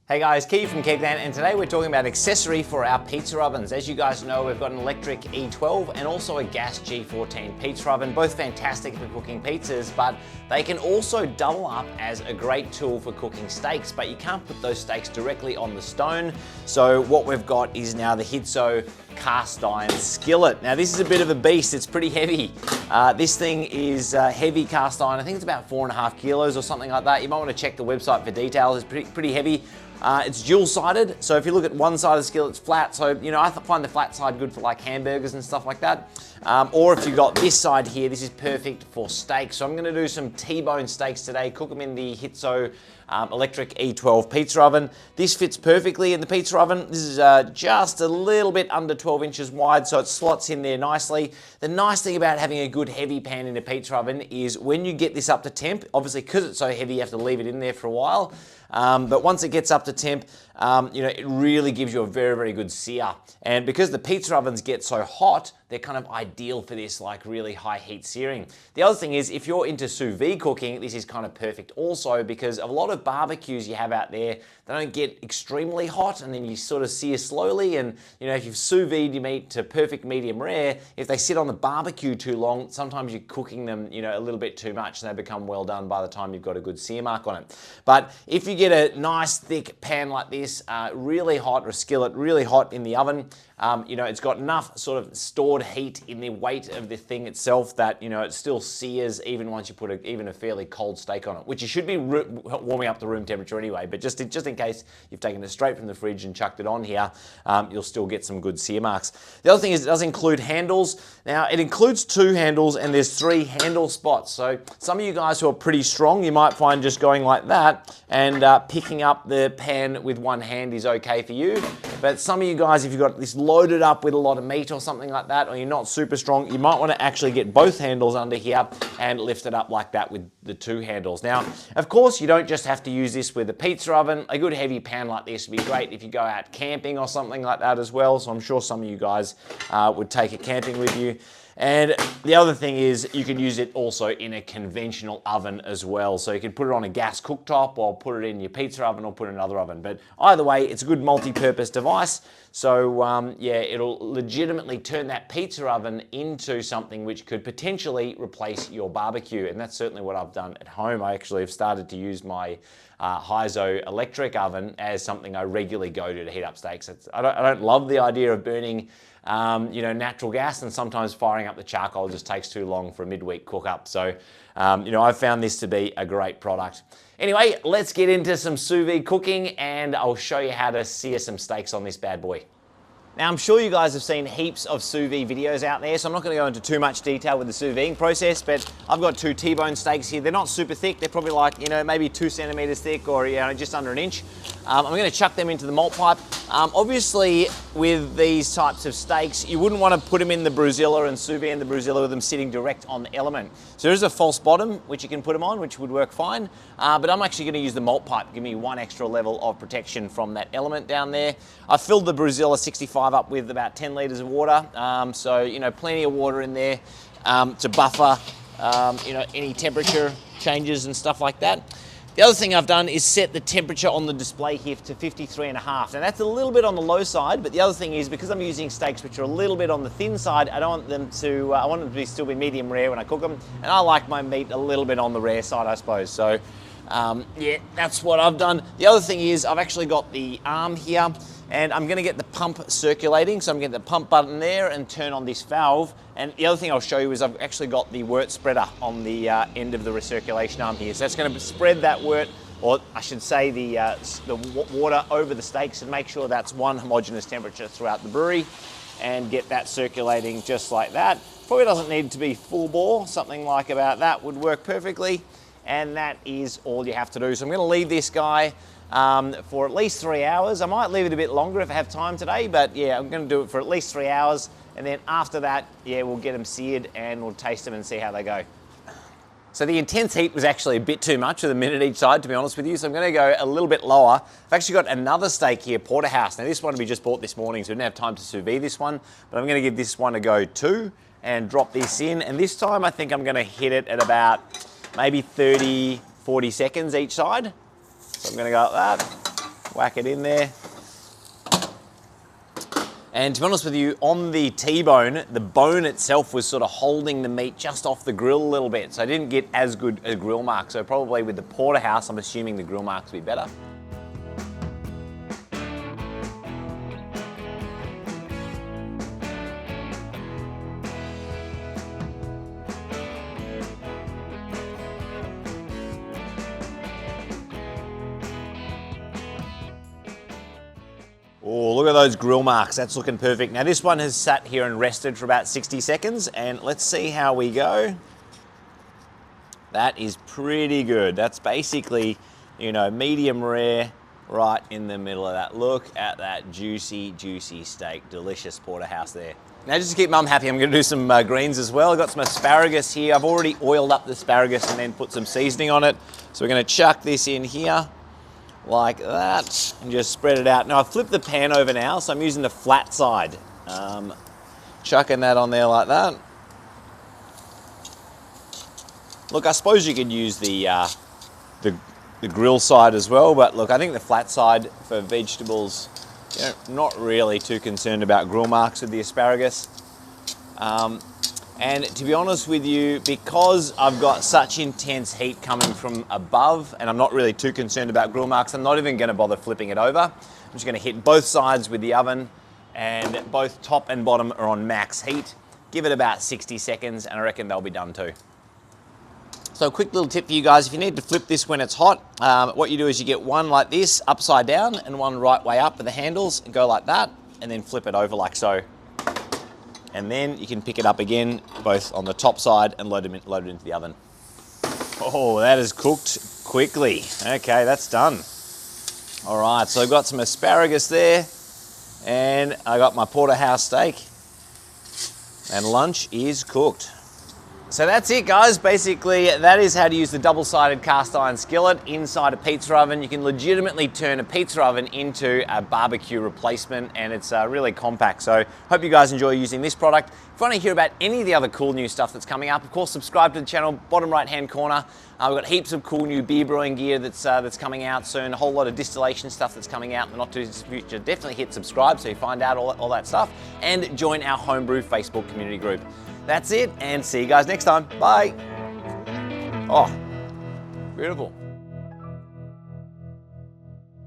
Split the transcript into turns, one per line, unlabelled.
Hey guys, Keith from Kegland, and today we're talking about accessory for our pizza ovens. As you guys know, we've got an electric E12 and also a gas G14 pizza oven, both fantastic for cooking pizzas, but they can also double up as a great tool for cooking steaks, but you can't put those steaks directly on the stone. So what we've got is now the Hizo cast iron skillet. Now this is a bit of a beast, it's pretty heavy. This thing is heavy cast iron, I think it's about 4.5 kilos or something like that. You might want to check the website for details, it's pretty heavy. It's dual-sided, so if you look at one side of the skillet, it's flat. So, you know, I find the flat side good for like hamburgers and stuff like that. Or if you've got this side here, this is perfect for steaks. So I'm gonna do some T-bone steaks today, cook them in the Hizo electric E12 pizza oven. This fits perfectly in the pizza oven. This is just a little bit under 12 inches wide, so it slots in there nicely. The nice thing about having a good heavy pan in a pizza oven is when you get this up to temp, obviously because it's so heavy, you have to leave it in there for a while. But once it gets up to temp, you know, it really gives you a very, very good sear. And because the pizza ovens get so hot, they're kind of ideal for this like really high heat searing. The other thing is if you're into sous vide cooking, this is kind of perfect also because a lot of barbecues you have out there, they don't get extremely hot and then you sort of sear slowly. And you know, if you've sous vide your meat to perfect medium rare, if they sit on the barbecue too long, sometimes you're cooking them, you know, a little bit too much and they become well done by the time you've got a good sear mark on it. But if you get a nice thick pan like this, really hot, or a skillet really hot in the oven, you know, it's got enough sort of stored heat in the weight of the thing itself that, you know, it still sears even once you put even a fairly cold steak on it, which you should be warming up to room temperature anyway, but just in case you've taken it straight from the fridge and chucked it on here, you'll still get some good sear marks. The other thing is it does include handles. Now, it includes 2 handles and there's 3 handle spots. So some of you guys who are pretty strong, you might find just going like that and picking up the pan with one hand is okay for you. But some of you guys, if you've got this loaded up with a lot of meat or something like that, or you're not super strong, you might want to actually get both handles under here and lift it up like that with the 2 handles. Now, of course, you don't just have to use this with a pizza oven. A good heavy pan like this would be great if you go out camping or something like that as well. So I'm sure some of you guys would take it camping with you. And the other thing is you can use it also in a conventional oven as well. So you can put it on a gas cooktop or put it in your pizza oven or put it in another oven. But either way, it's a good multi-purpose device. So yeah, it'll legitimately turn that pizza oven into something which could potentially replace your barbecue. And that's certainly what I've done at home. I actually have started to use my Hizo electric oven as something I regularly go to heat up steaks. I don't love the idea of burning you know, natural gas, and sometimes firing up the charcoal just takes too long for a midweek cook up. So, you know, I've found this to be a great product. Anyway, let's get into some sous vide cooking and I'll show you how to sear some steaks on this bad boy. Now, I'm sure you guys have seen heaps of sous vide videos out there, so I'm not going to go into too much detail with the sous vide process, but I've got 2 T-bone steaks here. They're not super thick. They're probably like, you know, maybe 2 centimeters thick or, you know, just under an inch. I'm going to chuck them into the malt pipe. Obviously, with these types of steaks, you wouldn't want to put them in the Bruzilla and sous vide in the Bruzilla with them sitting direct on the element. So there is a false bottom, which you can put them on, which would work fine. But I'm actually going to use the malt pipe, give me one extra level of protection from that element down there. I filled the Bruzilla 65 up with about 10 litres of water. So, you know, plenty of water in there to buffer, you know, any temperature changes and stuff like that. The other thing I've done is set the temperature on the display here to 53.5. Now that's a little bit on the low side, but the other thing is because I'm using steaks which are a little bit on the thin side, I don't want them to, I want them to still be medium rare when I cook them, and I like my meat a little bit on the rare side, I suppose. So yeah, that's what I've done. The other thing is I've actually got the arm here, and I'm going to get the pump circulating. So I'm going to get the pump button there and turn on this valve. And the other thing I'll show you is I've actually got the wort spreader on the end of the recirculation arm here. So that's going to spread that wort, or I should say the water over the steaks and make sure that's one homogeneous temperature throughout the brewery and get that circulating just like that. Probably doesn't need to be full bore. Something like about that would work perfectly. And that is all you have to do. So I'm going to leave this guy for at least 3 hours. I might leave it a bit longer if I have time today, but yeah, I'm going to do it for at least 3 hours. And then after that, yeah, we'll get them seared and we'll taste them and see how they go. So the intense heat was actually a bit too much with a minute each side, to be honest with you. So I'm going to go a little bit lower. I've actually got another steak here, porterhouse. Now this one we just bought this morning, so we didn't have time to sous vide this one, but I'm going to give this one a go too and drop this in. And this time I think I'm going to hit it at about maybe 30, 40 seconds each side. So I'm going to go like that. Whack it in there. And to be honest with you, on the T-bone, the bone itself was sort of holding the meat just off the grill a little bit, so I didn't get as good a grill mark. So probably with the porterhouse, I'm assuming the grill marks will be better. Oh, look at those grill marks. That's looking perfect. Now this one has sat here and rested for about 60 seconds, and let's see how we go. That is pretty good. That's basically, you know, medium rare, right in the middle of that. Look at that juicy, juicy steak. Delicious porterhouse there. Now just to keep Mum happy, I'm gonna do some greens as well. I've got some asparagus here. I've already oiled up the asparagus and then put some seasoning on it. So we're gonna chuck this in here, like that, and just spread it out. Now I've flipped the pan over now, so I'm using the flat side. Chucking that on there like that. Look, I suppose you could use the grill side as well, but look, I think the flat side for vegetables, you know, not really too concerned about grill marks with the asparagus. And to be honest with you, because I've got such intense heat coming from above and I'm not really too concerned about grill marks, I'm not even going to bother flipping it over. I'm just going to hit both sides with the oven, and both top and bottom are on max heat. Give it about 60 seconds and I reckon they'll be done too. So a quick little tip for you guys, if you need to flip this when it's hot, what you do is you get one like this upside down and one right way up with the handles, and go like that, and then flip it over like so. And then you can pick it up again, both on the top side, and load it into the oven. Oh, that is cooked quickly. Okay, that's done. All right, so I've got some asparagus there, and I got my porterhouse steak, and lunch is cooked. So that's it, guys. Basically, that is how to use the double-sided cast iron skillet inside a pizza oven. You can legitimately turn a pizza oven into a barbecue replacement, and it's really compact. So hope you guys enjoy using this product. If you want to hear about any of the other cool new stuff that's coming up, of course, subscribe to the channel, bottom right-hand corner. We've got heaps of cool new beer brewing gear that's coming out soon, a whole lot of distillation stuff that's coming out in the not-too-distant future. Definitely hit subscribe so you find out all that stuff, and join our Homebrew Facebook community group. That's it, and see you guys next time. Bye. Oh, beautiful.